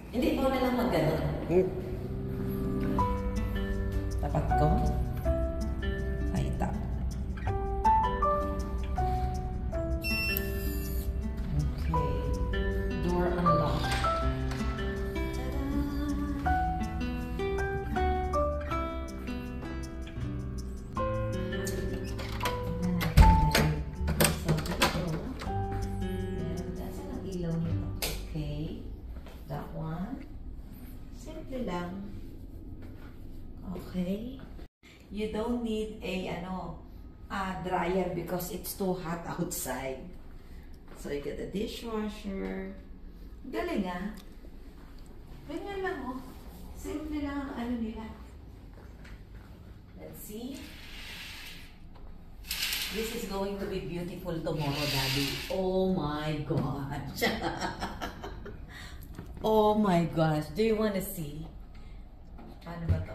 Hindi mo na lang mag-ganon. Tapat ko. Ay, tap. Okay. Door unlocked. That one. Simple lang. Okay. You don't need a dryer because it's too hot outside. So you get a dishwasher. Galing ah. Ganyan lang oh. Simple lang ang nila. Let's see. This is going to be beautiful tomorrow, Daddy. Oh my gosh. Oh my gosh. Do you want to see? Paano ba to?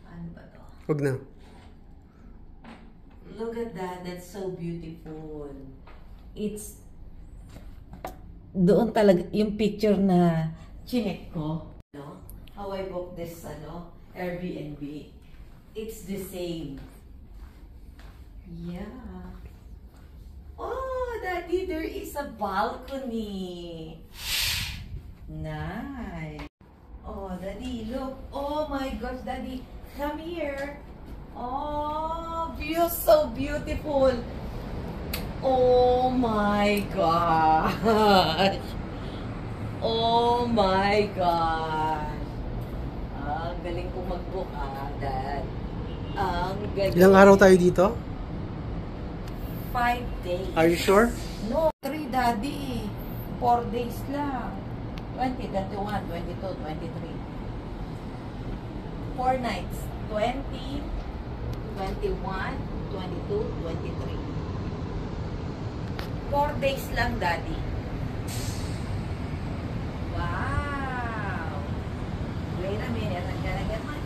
Paano ba to? Huwag na. Look at that. That's so beautiful. It's doon talaga yung picture na chinek ko. How I booked this Airbnb. It's the same. Yeah. Oh, Daddy, there is a balcony. Nice. Oh, Daddy, look. Oh my gosh, Daddy. Come here. Oh, view so beautiful. Oh my gosh. Oh my gosh. Ang galing ko mag-book, Dad. Ang galing. Ilang araw tayo dito? 5 days. Are you sure? No, 3, Daddy. 4 days lang. 20, 21, 22, 23. 4 nights. 20, 21, 22, 23. 4 days lang, Daddy. Wow. Wait a minute. I'm gonna get my...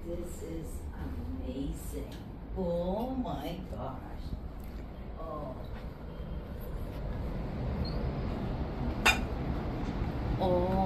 This is amazing. Oh my gosh. Oh. Oh